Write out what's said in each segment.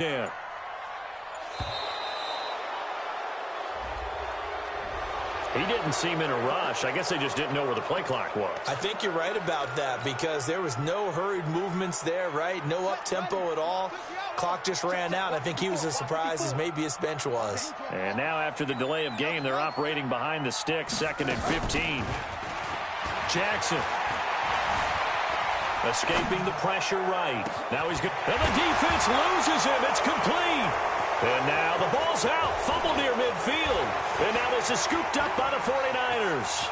Yeah. He didn't seem in a rush. I guess they just didn't know where the play clock was. I think you're right about that because there was no hurried movements there, right? No up-tempo at all. Clock just ran out. I think he was as surprised as maybe his bench was. And now after the delay of game, they're operating behind the stick, 2nd and 15. Jackson. Escaping the pressure right. Now he's good. And the defense loses him. It's complete. And now the ball's out. Fumble near midfield. And now this is scooped up by the 49ers.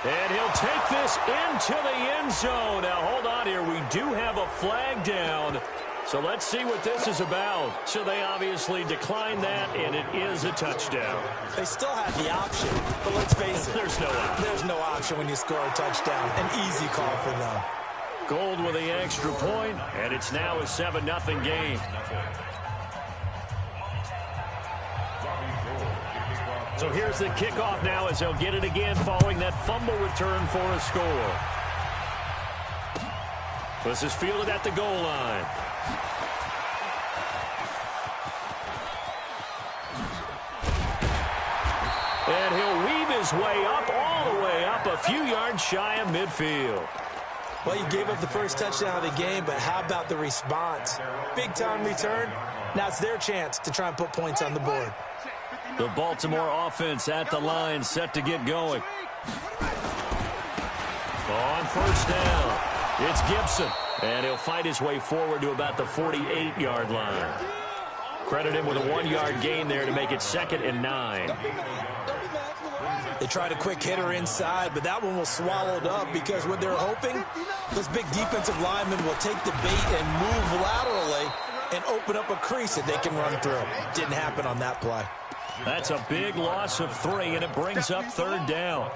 And he'll take this into the end zone. Now hold on here. We do have a flag down. So let's see what this is about. So they obviously declined that, and it is a touchdown. They still had the option, but let's face it. There's no option. There's no option when you score a touchdown. An easy call for them. Gold with the extra point, and it's now a 7-0 game. So here's the kickoff now as they'll get it again following that fumble return for a score. This is fielded at the goal line. And he'll weave his way up, all the way up, a few yards shy of midfield. Well, you gave up the first touchdown of the game, but how about the response? Big-time return. Now it's their chance to try and put points on the board. The Baltimore offense at the line, set to get going. On first down, it's Gibson. And he'll fight his way forward to about the 48-yard line. Credit him with a 1-yard gain there to make it 2nd and 9. They tried a quick hitter inside, but that one was swallowed up because what they're hoping, those big defensive linemen will take the bait and move laterally and open up a crease that they can run through. Didn't happen on that play. That's a big loss of 3, and it brings up 3rd down.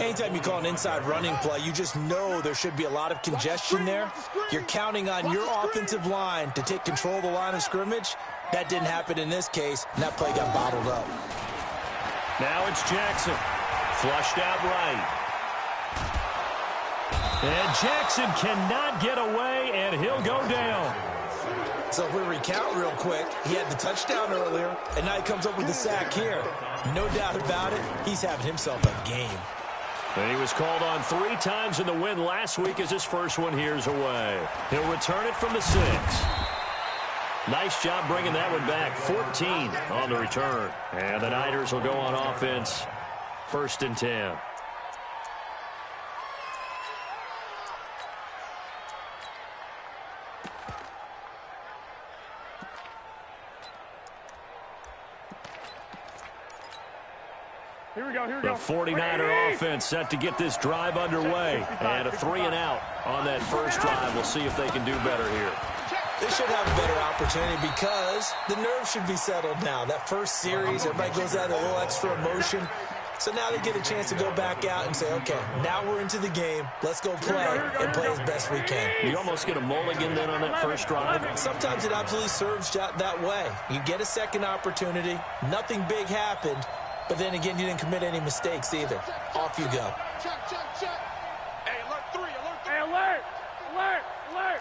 Anytime you call an inside running play, you just know there should be a lot of congestion there. You're counting on your offensive line to take control of the line of scrimmage. That didn't happen in this case, and that play got bottled up. Now it's Jackson. Flushed out right. And Jackson cannot get away, and he'll go down. So if we recount real quick, he had the touchdown earlier, and now he comes up with the sack here. No doubt about it, he's having himself a game. And he was called on 3 times in the win last week as his first one here's away. He'll return it from the 6. Nice job bringing that one back. 14 on the return. And the Niners will go on offense. 1st and 10. Here we go. The 49er offense set to get this drive underway. And a 3-and-out on that first drive. We'll see if they can do better here. They should have a better opportunity because the nerves should be settled now. That first series, everybody goes out a little extra emotion. So now they get a chance to go back out and say, okay, now we're into the game. Let's go play and play as best we can. You almost get a mulligan then on that first drive. Sometimes it absolutely serves that way. You get a second opportunity. Nothing big happened. But then again, you didn't commit any mistakes either. Off you go. Hey, alert 3, alert 3. Hey, alert, alert, alert.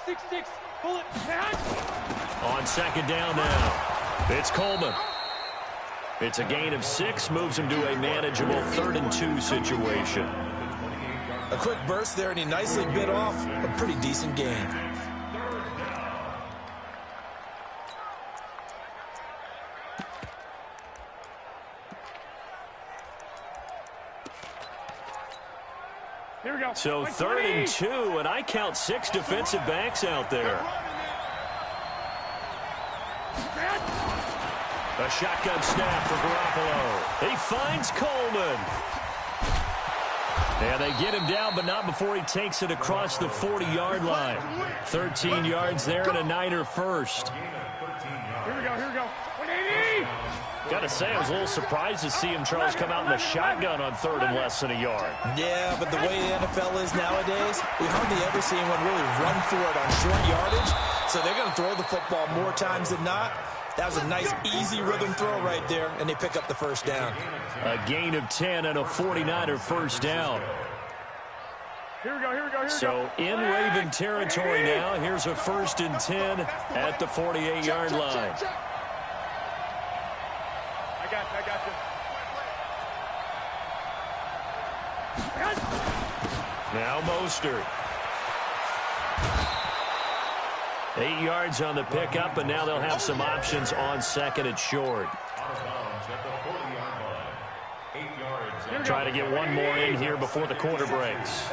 6-6, bullet, pass. On 2nd down now, it's Coleman. It's a gain of 6, moves him to a manageable 3rd and 2 situation. A quick burst there, and he nicely bit off a pretty decent gain. Here we go. So 3rd and 2, and I count 6 defensive backs out there. A shotgun snap for Garoppolo. He finds Coleman. And they get him down, but not before he takes it across the 40-yard line. 13 yards there and a Niner first. Here we go, here we go. 180! Got to say, I was a little surprised to see him, Charles, come out in the shotgun on 3rd and less than a yard. Yeah, but the way the NFL is nowadays, we hardly ever see anyone really run for it on short yardage. So they're going to throw the football more times than not. That was a nice, easy rhythm throw right there, and they pick up the first down. A gain of 10 and a 49er first down. So in Raven territory now. Here's a 1st and 10 at the 48-yard line. I got you. Now Mostert. 8 yards on the pickup, and now they'll have some options on 2nd and short. Try to get one more in here before the quarter breaks.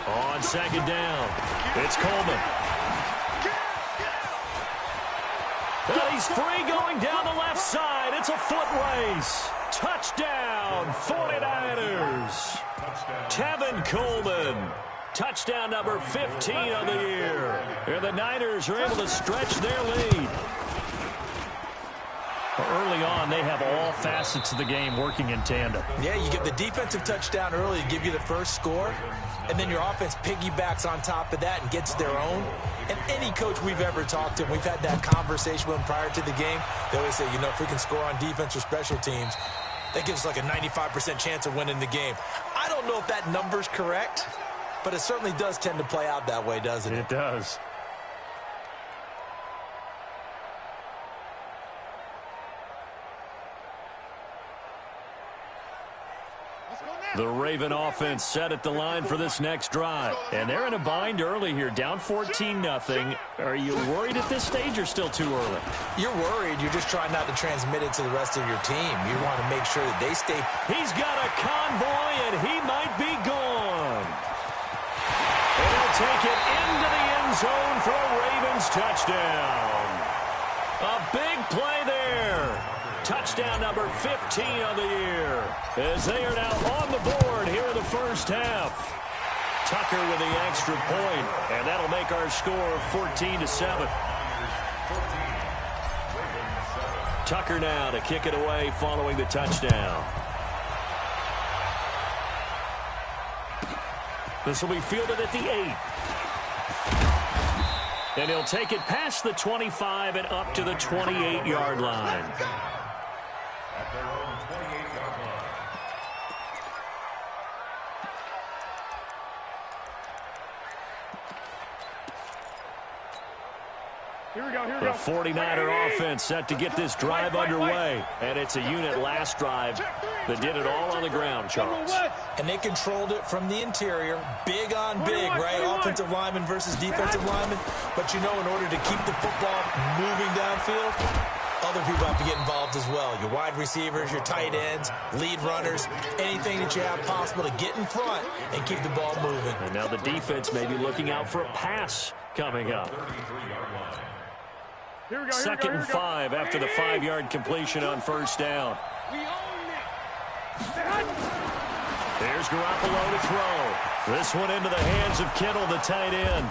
On 2nd down, it's Coleman. But he's free going down the left side. It's a foot race. Touchdown, 49ers. Tevin Coleman. Touchdown number 15 of the year. And the Niners are able to stretch their lead. Early on, they have all facets of the game working in tandem. Yeah, you get the defensive touchdown early to give you the first score, and then your offense piggybacks on top of that and gets their own. And any coach we've ever talked to, we've had that conversation with them prior to the game, they always say, if we can score on defense or special teams, that gives us like a 95% chance of winning the game. I don't know if that number's correct, but it certainly does tend to play out that way, doesn't it? It does. The Raven offense set at the line for this next drive. And they're in a bind early here, down 14-0. Are you worried at this stage or still too early? You're worried. You're just trying not to transmit it to the rest of your team. You want to make sure that they stay. He's got a convoy, and he might be gone. And he'll take it into the end zone for a Ravens touchdown. A big play there. Touchdown number 15 of the year, as they are now on the board here in the first half. Tucker with the extra point, and that'll make our score 14-7. Tucker now to kick it away following the touchdown. This will be fielded at the 8. And he'll take it past the 25 and up to the 28-yard line. Their own 28-yard line. Here we go. The 49er offense set to get this drive underway. And it's a unit last drive that did it all on the ground, Charles. And they controlled it from the interior. Big on big, right? Offensive lineman versus defensive lineman. But in order to keep the football moving downfield, other people have to get involved as well. Your wide receivers, your tight ends, lead runners, anything that you have possible to get in front and keep the ball moving. And now the defense may be looking out for a pass coming up. 2nd and 5 after the 5-yard completion on first down. There's Garoppolo to throw. This one into the hands of Kittle, the tight end.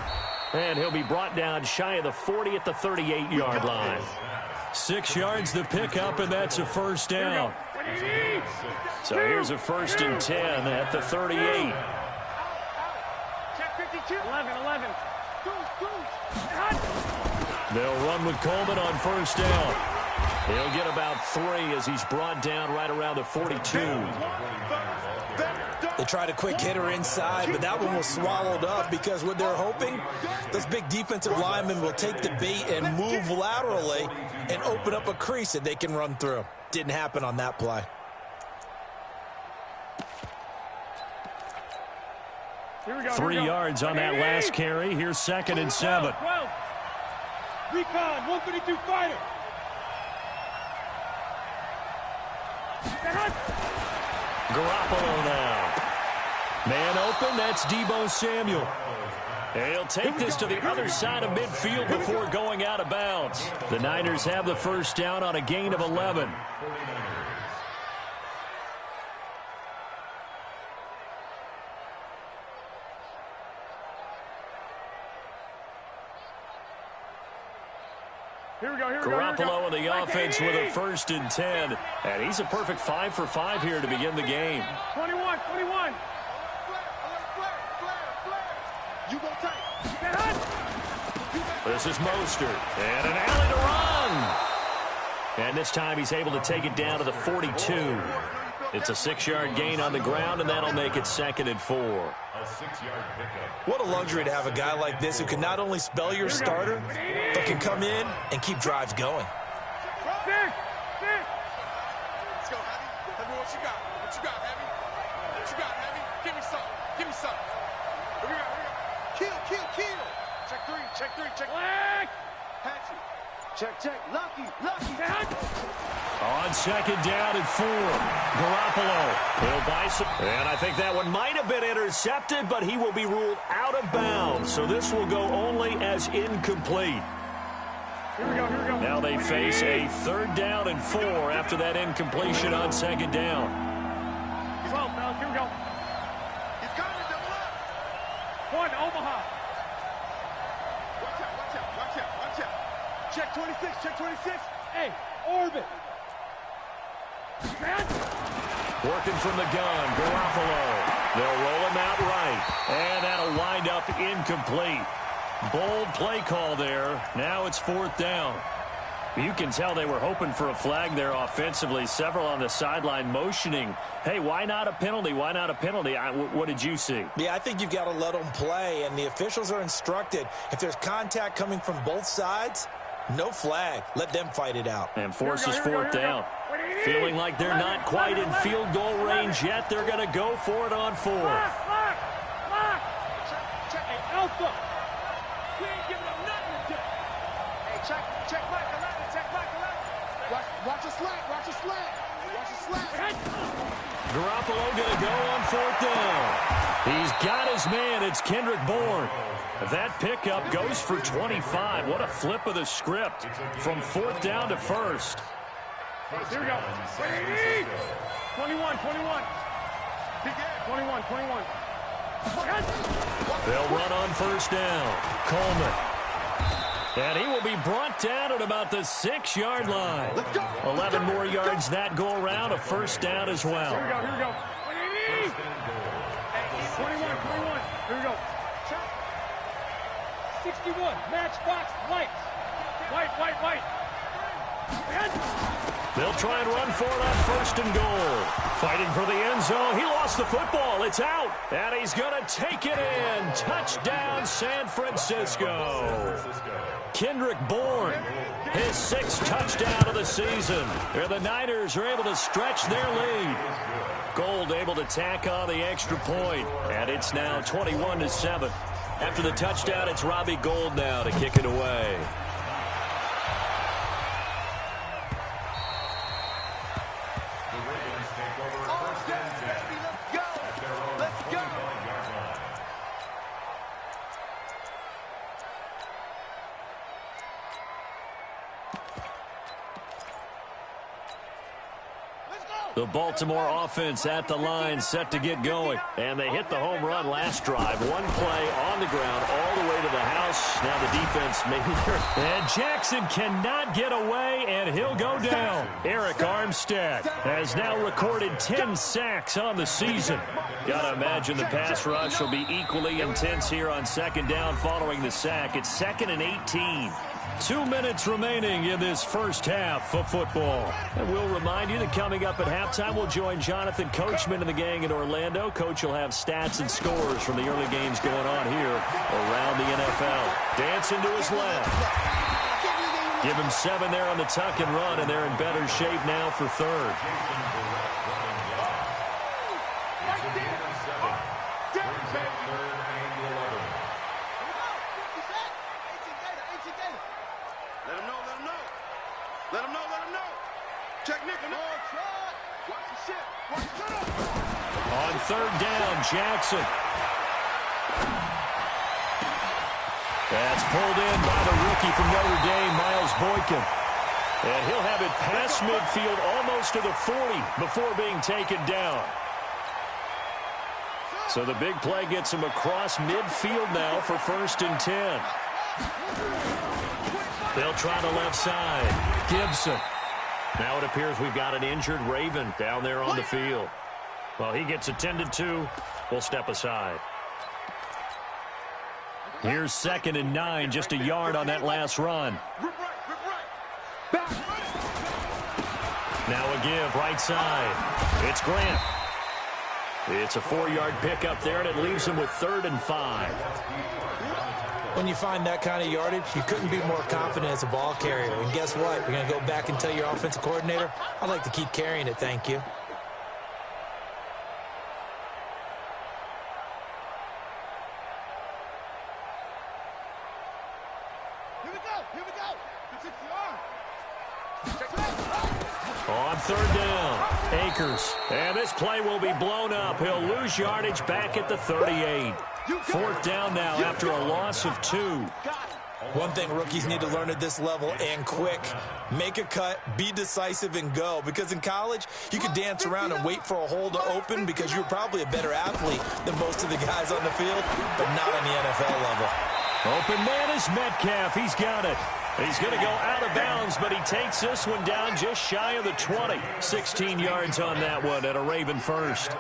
And he'll be brought down shy of the 40 at the 38-yard line. 6 yards to pick up, and that's a first down. So here's a 1st and 10 at the 38. Check 52. 11. They'll run with Coleman on first down. He'll get about 3 as he's brought down right around the 42. They tried a quick hitter inside, but that one was swallowed up because what they're hoping, those big defensive linemen will take the bait and move laterally and open up a crease that they can run through. Didn't happen on that play. Here we go. 3 yards on that last carry. Here's 2nd and 7. 12. Recon, 132 fighter. Garoppolo now. Man open, that's Deebo Samuel. And he'll take this to the other side of midfield before going out of bounds. The Niners have the first down on a gain of 11. Garoppolo in the offense with a 1st and 10. And he's a perfect 5 for 5 here to begin the game. 21. You go tight. This is Mostert. And an alley to run. And this time he's able to take it down to the 42. It's a 6-yard gain on the ground, and that'll make it 2nd and 4. A 6-yard pickup. What a luxury to have a guy like this who can not only spell your starter, but can come in and keep drives going. Let's go, Heavy. Heavy, what you got? What you got, Heavy? What you got, Heavy? Give me some. Give me some. Here we go, here we go. Kill, kill, kill. Check 3, check 3, check. Flag! Patchy. Check, check. Lucky, lucky. On 2nd down and 4, Garoppolo. He'll buy some. And I think that one might have been intercepted, but he will be ruled out of bounds. So this will go only as incomplete. Here we go, here we go. Now they face a 3rd down and 4 after that incompletion on 2nd down. 12, fellas, here we go. He's coming, double up. 1, Omaha. Watch out, watch out, watch out, watch out. Check 26, check 26. Hey, orbit. Man. Working from the gun, Garoppolo. They'll roll him out right, and that'll wind up incomplete. Bold play call there. Now it's 4th down. You can tell they were hoping for a flag there offensively. Several on the sideline motioning. Hey, why not a penalty? Why not a penalty? What did you see? Yeah, I think you've got to let them play, and the officials are instructed. If there's contact coming from both sides, no flag. Let them fight it out. And forces 4th down. Feeling like they're not quite in field goal range yet. They're going to go for it on 4th. Lock. Check, hey, Alpha. We ain't giving up nothing today. Hey, check Mike 11, check Mike 11. Watch a slant, watch a slant. Watch a slant. Garoppolo going to go on 4th down. He's got his man. It's Kendrick Bourne. That pickup goes for 25. What a flip of the script from 4th down to 1st. Here we go. 21. 21. They'll run on 1st down. Coleman. And he will be brought down at about the 6-yard line. 11 more yards that go around. A 1st down as well. Here we go. 21. Here we go. 61. Matchbox lights. White. They'll try and run for it on 1st and goal. Fighting for the end zone. He lost the football. It's out. And he's going to take it in. Touchdown, San Francisco. Kendrick Bourne, his 6th touchdown of the season. And the Niners are able to stretch their lead. Gold able to tack on the extra point. And it's now 21-7. After the touchdown, it's Robbie Gould now to kick it away. The Baltimore offense at the line, set to get going. And they hit the home run last drive. One play on the ground all the way to the house. Now the defense maybe there. And Jackson cannot get away, and he'll go down. Eric Armstead has now recorded 10 sacks on the season. Got to imagine the pass rush will be equally intense here on 2nd down following the sack. It's 2nd and 18. 2 minutes remaining in this first half of football. And we'll remind you that coming up at halftime, we'll join Jonathan Coachman and the gang in Orlando. Coach will have stats and scores from the early games going on here around the NFL. Dancing to his left. Give him 7 there on the tuck and run, and they're in better shape now for 3rd. Let him know. Check Nick. Watch the shit. On 3rd down, Jackson. That's pulled in by the rookie from Notre Dame, Miles Boykin. And he'll have it past midfield almost to the 40 before being taken down. So the big play gets him across midfield now for 1st and 10. They'll try the left side. Gibson. Now it appears we've got an injured Raven down there on the field. Well, he gets attended to. We'll step aside. Here's 2nd and 9, just a yard on that last run. Now a give right side. It's Grant. It's a 4-yard pickup there, and it leaves him with 3rd and 5. When you find that kind of yardage, you couldn't be more confident as a ball carrier. And guess what? You're going to go back and tell your offensive coordinator, I'd like to keep carrying it, thank you. On 3rd down, Akers. And this play will be blown up. He'll lose yardage back at the 38. 4th down now after a loss of 2. One thing rookies need to learn at this level, and quick, make a cut, be decisive, and go. Because in college, you could dance around and wait for a hole to open because you're probably a better athlete than most of the guys on the field, but not on the NFL level. Open man is Metcalf. He's got it. He's going to go out of bounds, but he takes this one down just shy of the 20. 16 yards on that one at a Raven first.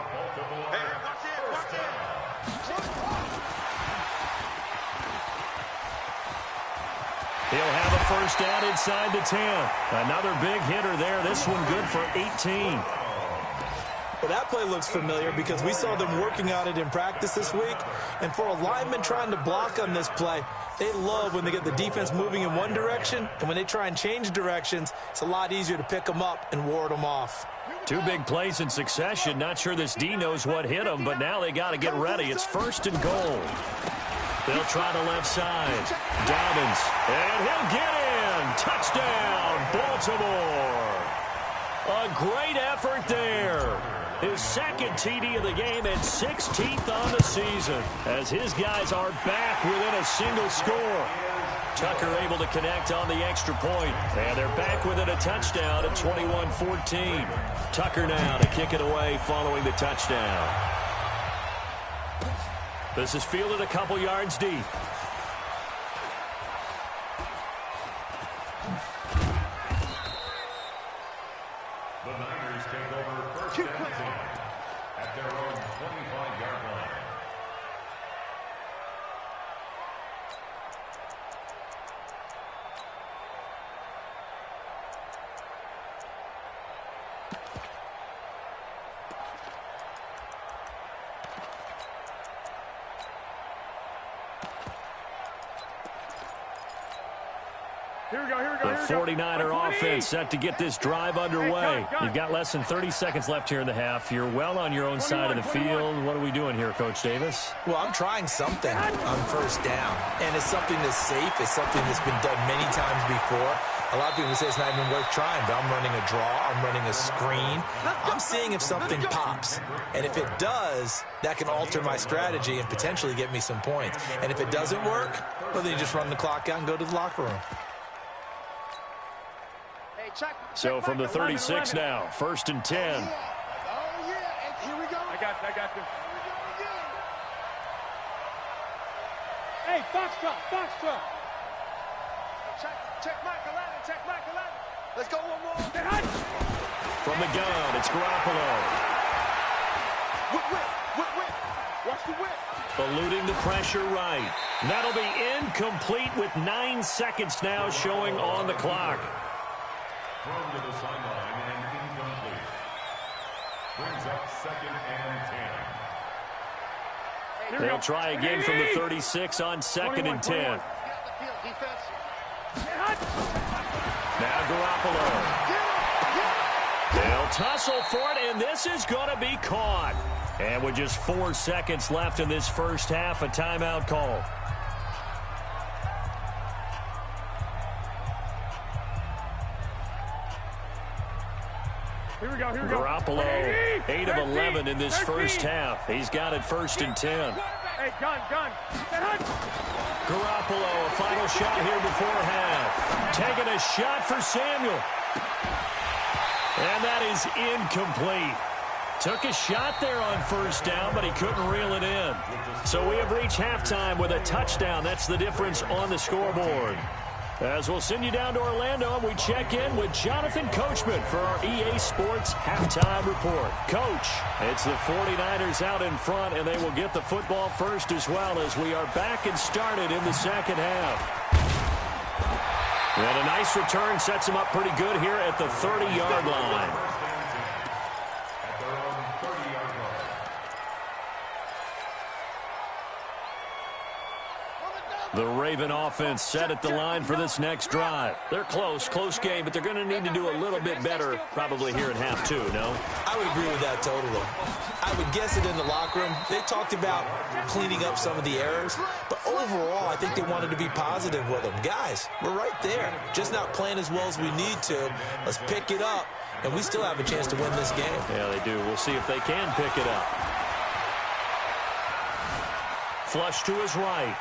He'll have a first down inside the 10. Another big hitter there. This one good for 18. Well, that play looks familiar because we saw them working on it in practice this week. And for a lineman trying to block on this play, they love when they get the defense moving in one direction. And when they try and change directions, it's a lot easier to pick them up and ward them off. 2 big plays in succession. Not sure this D knows what hit him, but now they got to get ready. It's 1st and goal. They'll try the left side. Dobbins. And he'll get in. Touchdown, Baltimore. A great effort there. His 2nd TD of the game and 16th on the season as his guys are back within a single score. Tucker able to connect on the extra point, and they're back within a touchdown at 21-14. Tucker now to kick it away following the touchdown. This is fielded a couple yards deep. The Niners take over 1st and 10 at their own 25-yard line. Here we go, here we go, The 49er offense set to get this drive underway. You've got less than 30 seconds left here in the half. You're well on your own side of the field. What are we doing here, Coach Davis? Well, I'm trying something on 1st down, and it's something that's safe. It's something that's been done many times before. A lot of people say it's not even worth trying, but I'm running a draw. I'm running a screen. I'm seeing if something pops, and if it does, that can alter my strategy and potentially get me some points. And if it doesn't work, well, then you just run the clock out and go to the locker room. So from the 36 now, 1st and 10. Oh, yeah. And here we go. I got you. Hey, box truck. Check Michael Allen. Let's go one more. From the gun, it's Garoppolo. Whip. Watch the whip. Eluding the pressure right. That'll be incomplete with 9 seconds now showing on the clock. Thrown to the sideline and incomplete. Brings up 2nd and 10. They'll try again from the 36 on 2nd and 10. Now Garoppolo. They'll tussle for it, and this is going to be caught. And with just 4 seconds left in this first half, a timeout call. Here we go. Garoppolo, 8 of 11 in this first half. He's got it 1st and 10. Hey, gun. Garoppolo, a final shot here before half. Taking a shot for Samuel. And that is incomplete. Took a shot there on 1st down, but he couldn't reel it in. So we have reached halftime with a touchdown. That's the difference on the scoreboard. As we'll send you down to Orlando, and we check in with Jonathan Coachman for our EA Sports Halftime Report. Coach, it's the 49ers out in front, and they will get the football first as well as we are back and started in the second half. And a nice return sets him up pretty good here at the 30-yard line. At their own 30-yard line. The Raven offense set at the line for this next drive. They're close game, but they're going to need to do a little bit better probably here in half two, no? I would agree with that totally. I would guess it in the locker room. They talked about cleaning up some of the errors, but overall, I think they wanted to be positive with them. Guys, we're right there. Just not playing as well as we need to. Let's pick it up, and we still have a chance to win this game. Yeah, they do. We'll see if they can pick it up. Flush to his right.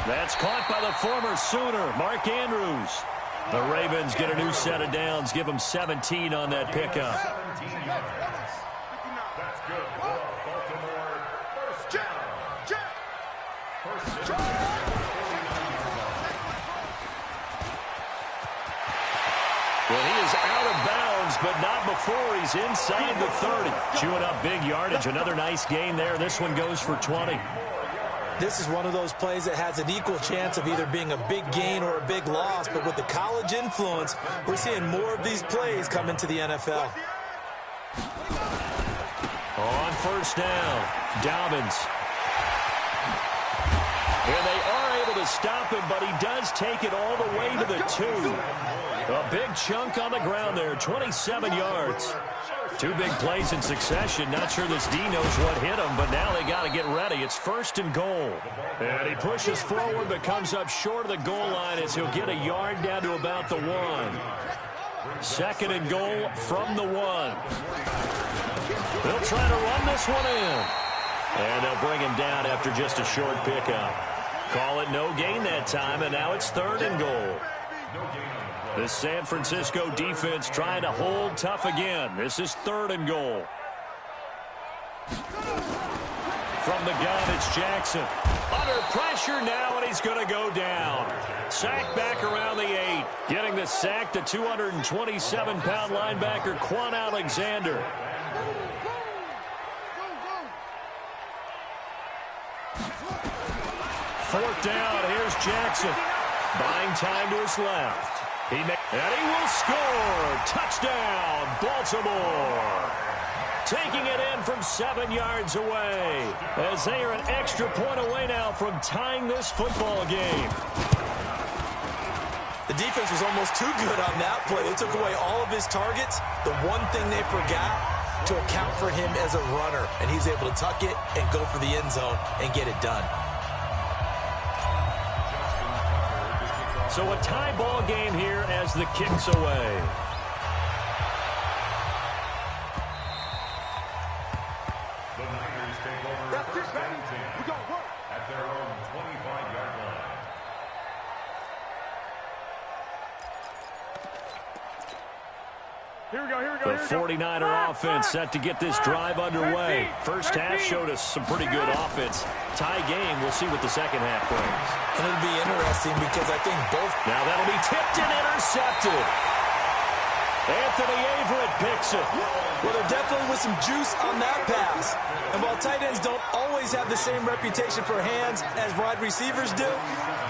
That's caught by the former Sooner, Mark Andrews. The Ravens get a new set of downs, give them 17 on that pickup. 17 yards. That's good for Baltimore. First down. First down. Well, he is out of bounds, but not before he's inside the 30. Chewing up big yardage. Another nice gain there. This one goes for 20. This is one of those plays that has an equal chance of either being a big gain or a big loss, but with the college influence, we're seeing more of these plays come into the NFL. On first down, Dobbins. And they are able to stop him, but he does take it all the way to the 2. A big chunk on the ground there, 27 yards. Two big plays in succession. Not sure this D knows what hit him, but now they got to get ready. It's first and goal. And he pushes forward, but comes up short of the goal line as he'll get a yard down to about the 1. Second and goal from the 1. They'll try to run this one in. And they'll bring him down after just a short pickup. Call it no gain that time, and now it's third and goal. The San Francisco defense trying to hold tough again. This is third and goal. From the gun, it's Jackson. Under pressure now, and he's going to go down. Sacked back around the 8. Getting the sack, the 227-pound linebacker, Quan Alexander. Fourth down, here's Jackson. Buying time to his left. And he will score. Touchdown, Baltimore. Taking it in from 7 yards away, as they are an extra point away now from tying this football game. The defense was almost too good on that play. They took away all of his targets. The one thing they forgot, to account for him as a runner, and he's able to tuck it and go for the end zone and get it done. So a tie ball game here as the kick's away. The Niners take over first and 10 at their own 25-yard line. Here we go. The 49er offense set to get this drive underway. First half showed us some pretty good offense. Tie game, we'll see what the second half brings. And it'll be interesting because I think both... Now that'll be tipped and intercepted. Anthony Averett picks it. Well, there definitely was some juice on that pass. And while tight ends don't always have the same reputation for hands as wide receivers do,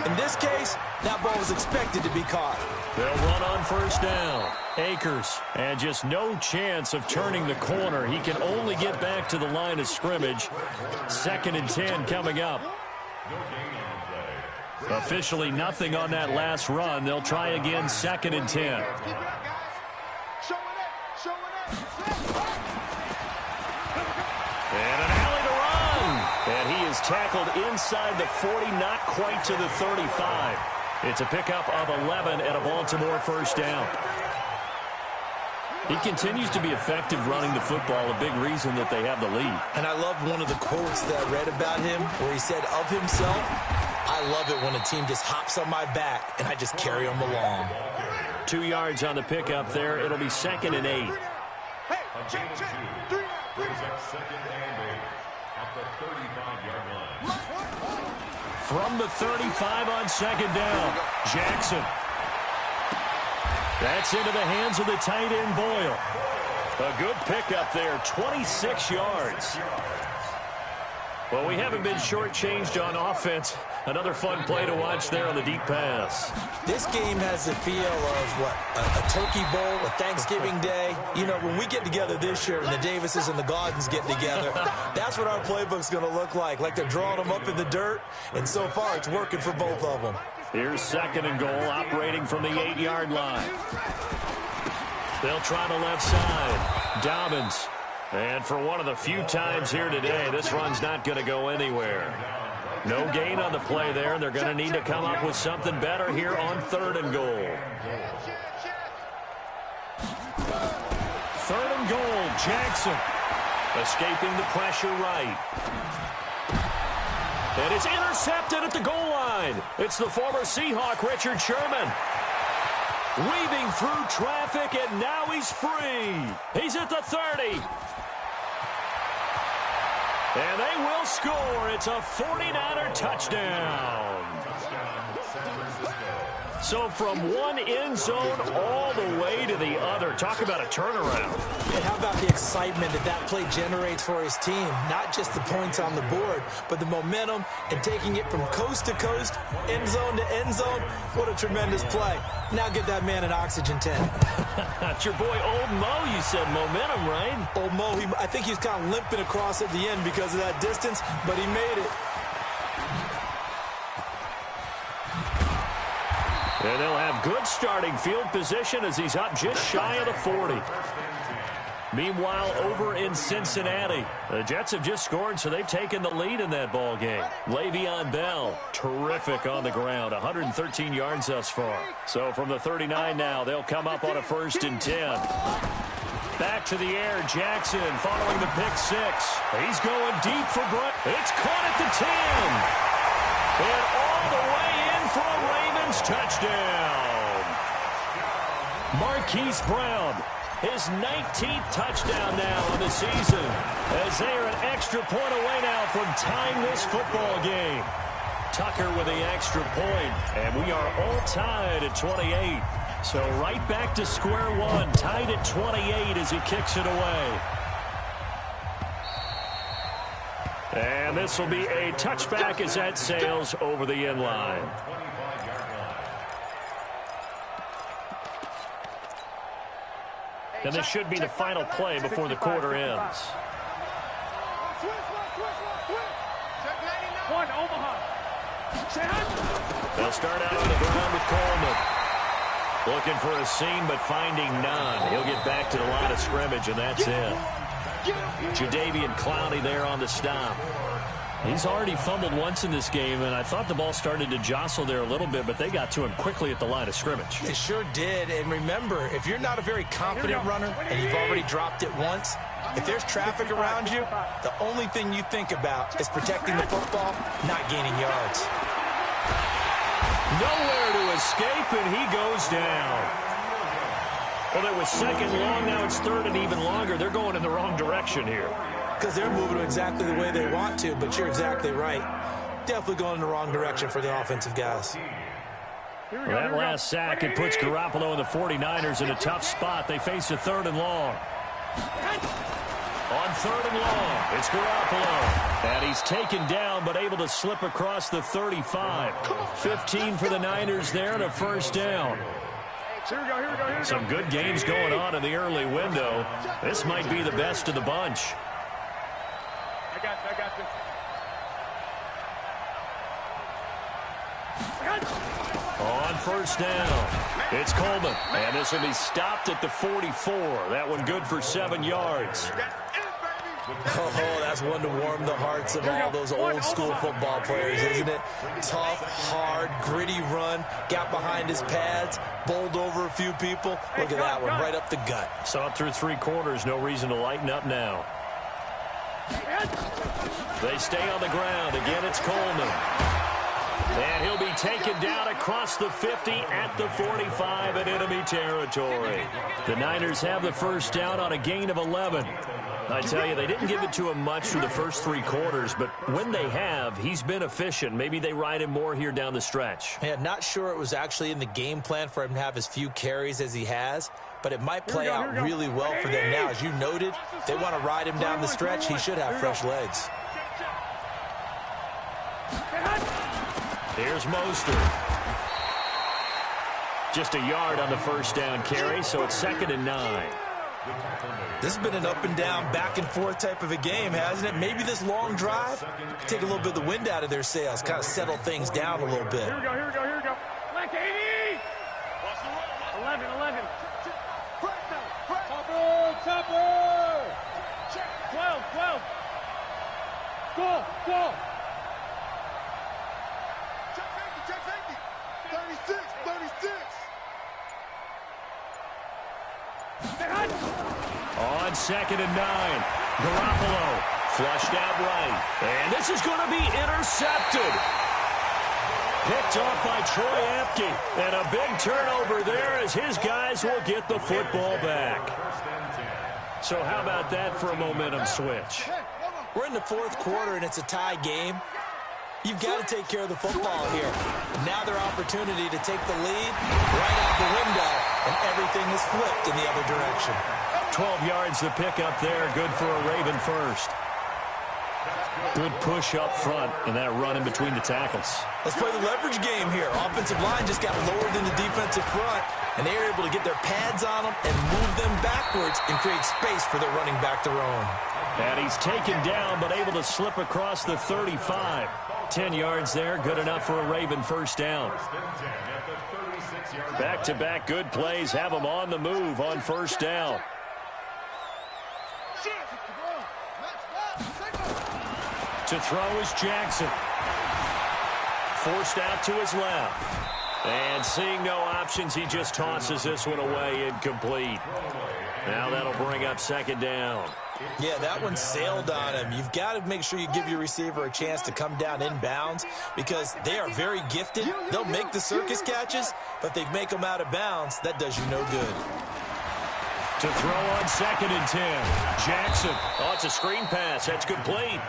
in this case, that ball was expected to be caught. They'll run on first down. Akers, and just no chance of turning the corner. He can only get back to the line of scrimmage. Second and 10 coming up. Officially nothing on that last run. They'll try again, second and 10. And an alley to run. And he is tackled inside the 40, not quite to the 35. It's a pickup of 11 and a Baltimore first down. He continues to be effective running the football, a big reason that they have the lead. And I love one of the quotes that I read about him where he said of himself, I love it when a team just hops on my back and I just carry them along. 2 yards on the pickup there. It'll be second and 8. Hey, check. Brings up second and 8 at the 35-yard line. From the 35 on second down, Jackson. That's into the hands of the tight end, Boyle. A good pickup there, 26 yards. Well, we haven't been shortchanged on offense. Another fun play to watch there on the deep pass. This game has the feel of, what, a turkey bowl, a Thanksgiving Day. You know, when we get together this year and the Davises and the Gaudens get together, that's what our playbook's going to look like they're drawing them up in the dirt, and so far it's working for both of them. Here's 2nd and goal, operating from the 8-yard line. They'll try the left side. Dobbins. And for one of the few times here today, this run's not going to go anywhere. No gain on the play there. They're going to need to come up with something better here on 3rd and goal. 3rd and goal, Jackson. Escaping the pressure right. And it's intercepted at the goal line. It's the former Seahawk, Richard Sherman. Weaving through traffic, and now he's free. He's at the 30. And they will score. It's a 49er touchdown. So from one end zone all the way to the other. Talk about a turnaround. And how about the excitement that play generates for his team? Not just the points on the board, but the momentum and taking it from coast to coast, end zone to end zone. What a tremendous play. Now get that man an oxygen tent. That's your boy Old Mo. You said momentum, right? Old Mo, I think he's kind of limping across at the end because of that distance, but he made it. And they'll have good starting field position as he's up just shy of the 40. Meanwhile, over in Cincinnati, the Jets have just scored, so they've taken the lead in that ball game. Le'Veon Bell, terrific on the ground, 113 yards thus far. So from the 39 now, they'll come up on a 1st and 10. Back to the air, Jackson following the pick 6. He's going deep for Brett. It's caught at the 10. And all the way in for a Ravens touchdown. Marquise Brown, his 19th touchdown now on the season, as they are an extra point away now from tying this football game. Tucker with the extra point, and we are all tied at 28. So right back to square one, tied at 28 as he kicks it away. And this will be a touchback as that sails over the end line. And this should be the final play before the quarter ends. They'll start out on the ground with Coleman. Looking for a seam, but finding none. He'll get back to the line of scrimmage, and that's it. Jadeveon Clowney there on the stop. He's already fumbled once in this game, and I thought the ball started to jostle there a little bit, but they got to him quickly at the line of scrimmage. They sure did, and remember, if you're not a very confident runner and you've already dropped it once, if there's traffic around you, the only thing you think about is protecting the football, not gaining yards. Nowhere to escape, and he goes down. Well, it was 2nd long, now it's 3rd and even longer. They're going in the wrong direction here. Because they're moving exactly the way they want to, but you're exactly right. Definitely going in the wrong direction for the offensive guys. Well, that last sack, it puts Garoppolo and the 49ers in a tough spot. They face a 3rd and long. On 3rd and long, it's Garoppolo. And he's taken down, but able to slip across the 35. 15 for the Niners there and a 1st down. Some good games going on in the early window. This might be the best of the bunch. I got this. On 1st down, it's Coleman. And this will be stopped at the 44. That one good for 7 yards. Oh, that's one to warm the hearts of all those old school football players, isn't it? Tough, hard, gritty run, got behind his pads, bowled over a few people. Look at that one, right up the gut. Saw it through 3 quarters, no reason to lighten up now. They stay on the ground. Again, it's Coleman. And he'll be taken down across the 50 at the 45 in enemy territory. The Niners have the 1st down on a gain of 11. I tell you, they didn't give it to him much through the first 3 quarters, but when they have, he's been efficient. Maybe they ride him more here down the stretch. Yeah, not sure it was actually in the game plan for him to have as few carries as he has, but it might play out really well for them now. As you noted, they want to ride him down the stretch. He should have fresh legs. Here's Mostert. Just a yard on the first down carry, so it's 2nd and 9. This has been an up-and-down, back-and-forth type of a game, hasn't it? Maybe this long drive take a little bit of the wind out of their sails, kind of settle things down a little bit. Here we go, here we go, here we go. Black 80! 11, 11. Topper! 12, 12. Go, go. Check 50. 36, 36. On 2nd and 9, Garoppolo flushed out right. And this is going to be intercepted. Picked off by Troy Apke. And a big turnover there as his guys will get the football back. So how about that for a momentum switch? We're in the 4th quarter, and it's a tie game. You've got to take care of the football here. Now their opportunity to take the lead right out the window, and everything is flipped in the other direction. 12 yards to pick up there. Good for a Raven first. Good push up front and that run in between the tackles. Let's play the leverage game here. Offensive line just got lower than the defensive front, and they were able to get their pads on them and move them backwards and create space for their running back to roam. And he's taken down but able to slip across the 35. 10 yards there, good enough for a Raven first down. Back-to-back good plays have them on the move on first down. To throw is Jackson. Forced out to his left. And seeing no options, he just tosses this one away incomplete. Now that'll bring up 2nd down. Yeah, that one sailed on him. You've got to make sure you give your receiver a chance to come down inbounds because they are very gifted. They'll make the circus catches, but if they make them out of bounds, that does you no good. To throw on 2nd and 10. Jackson. Oh, it's a screen pass. That's complete.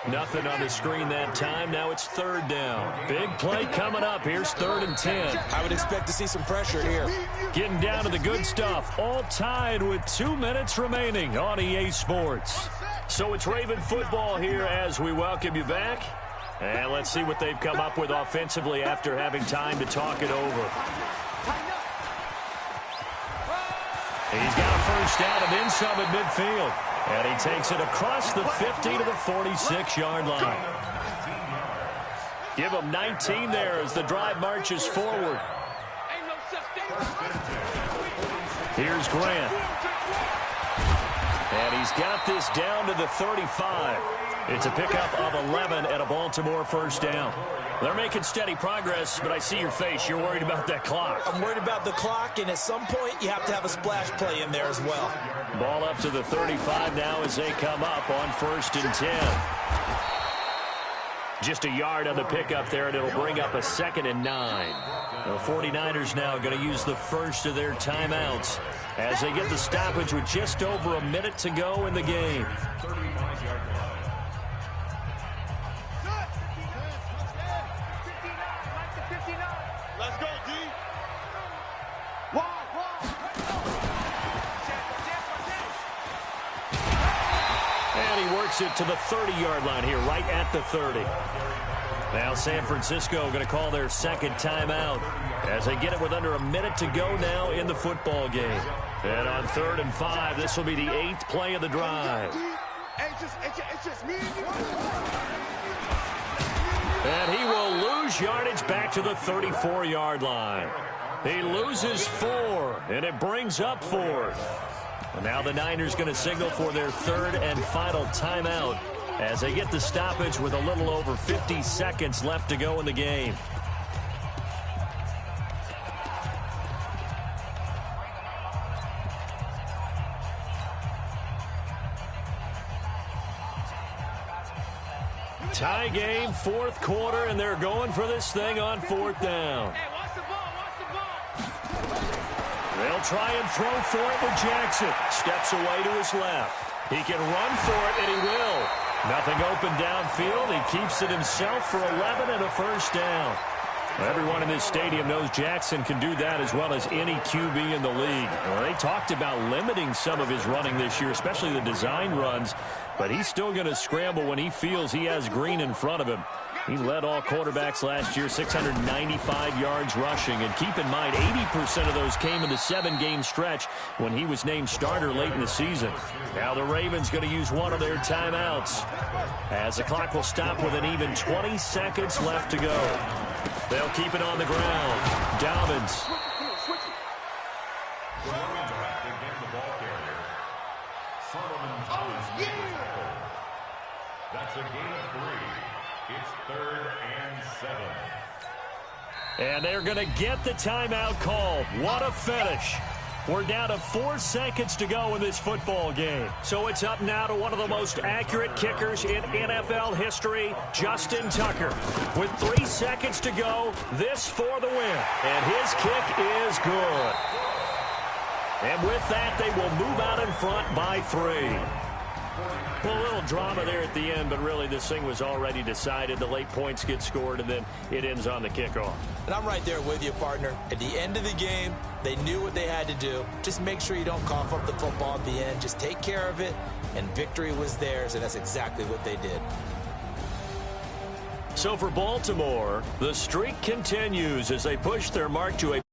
Nothing on the screen that time. Now it's 3rd down. Big play coming up. Here's 3rd and 10. I would expect to see some pressure here. Getting down to the good stuff. All tied with 2 minutes remaining on EA Sports. So it's Raven football here as we welcome you back. And let's see what they've come up with offensively after having time to talk it over. He's got a first down and then some at midfield. And he takes it across the 50 to the 46-yard line. Give him 19 there as the drive marches forward. Here's Grant. And he's got this down to the 35. It's a pickup of 11 and a Baltimore first down. They're making steady progress, but I see your face. You're worried about that clock. I'm worried about the clock, and at some point, you have to have a splash play in there as well. Ball up to the 35 now as they come up on 1st and 10. Just a yard on the pickup there, and it'll bring up a 2nd and 9. The 49ers now going to use the first of their timeouts as they get the stoppage with just over a minute to go in the game. Let's go, D. And he works it to the 30-yard line here, right at the 30. Now San Francisco going to call their 2nd timeout as they get it with under a minute to go now in the football game. And on 3rd and 5, this will be the 8th play of the drive. It's just me and you. And he will lose yardage back to the 34-yard line. He loses 4, and it brings up 4th. And now the Niners going to signal for their 3rd and final timeout as they get the stoppage with a little over 50 seconds left to go in the game. Tie game, 4th quarter, and they're going for this thing on 4th down. Hey, watch the ball, watch the ball. They'll try and throw for it with Jackson. Steps away to his left. He can run for it, and he will. Nothing open downfield. He keeps it himself for 11 and a first down. Everyone in this stadium knows Jackson can do that as well as any QB in the league. Well, they talked about limiting some of his running this year, especially the design runs, but he's still going to scramble when he feels he has green in front of him. He led all quarterbacks last year, 695 yards rushing. And keep in mind, 80% of those came in the 7-game stretch when he was named starter late in the season. Now the Ravens going to use one of their timeouts, as the clock will stop with an even 20 seconds left to go. They'll keep it on the ground. Dobbins. That's a gain of 3. It's 3rd and 7. And they're going to get the timeout called. What a finish. We're down to 4 seconds to go in this football game. So it's up now to one of the most accurate kickers in NFL history, Justin Tucker. With 3 seconds to go, this for the win. And his kick is good. And with that, they will move out in front by 3. Well, a little drama there at the end, but really this thing was already decided. The late points get scored, and then it ends on the kickoff. And I'm right there with you, partner. At the end of the game, they knew what they had to do. Just make sure you don't cough up the football at the end. Just take care of it, and victory was theirs, and that's exactly what they did. So for Baltimore, the streak continues as they push their mark to a